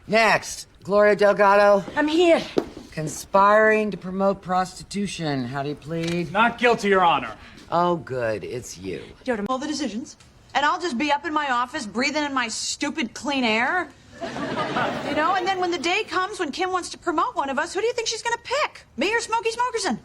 Next, Gloria Delgado. I'm here. Conspiring to promote prostitution. How do you plead? Not guilty, Your Honor. Oh, good. It's you. All the decisions. And I'll just be up in my office breathing in my stupid clean air. You know, and then when the day comes when Kim wants to promote one of us, who do you think she's going to pick? Me or Smokey Smokerson?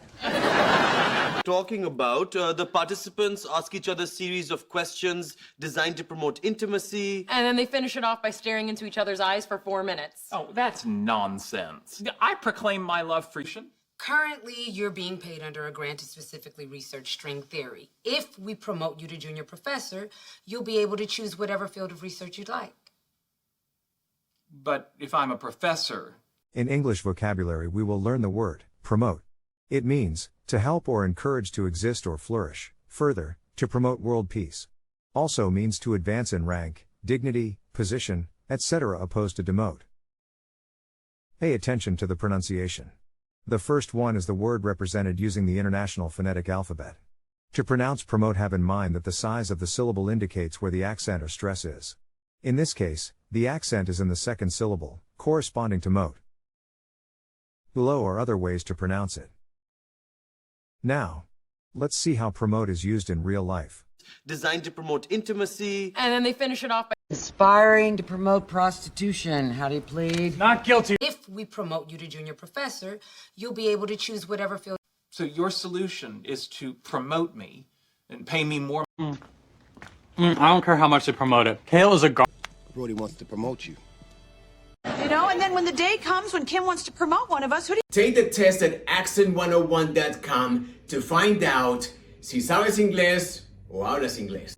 Talking about the participants ask each other a series of questions designed to promote intimacy. And then they finish it off by staring into each other's eyes for 4 minutes. Oh, that's nonsense. I proclaim my love for you. Currently, you're being paid under a grant to specifically research string theory. If we promote you to junior professor, you'll be able to choose whatever field of research you'd like. But if I'm a professor... In English vocabulary we will learn the word, promote. It means, to help or encourage to exist or flourish, further, to promote world peace. Also means to advance in rank, dignity, position, etc. opposed to demote. Pay attention to the pronunciation. The first one is the word represented using the International Phonetic Alphabet. To pronounce promote, have in mind that the size of the syllable indicates where the accent or stress is. In this case, the accent is in the second syllable, corresponding to mote. Below are other ways to pronounce it. Now, let's see how promote is used in real life. Designed to promote intimacy. And then they finish it off by... Conspiring to promote prostitution. How do you plead? Not guilty. If we promote you to junior professor, you'll be able to choose whatever field. So your solution is to promote me and pay me more... I don't care how much they promote it. Kale is a Brody wants to promote you. You know, and then when the day comes when Kim wants to promote one of us, who do you... Take the test at accent101.com to find out si sabes inglés o hablas inglés.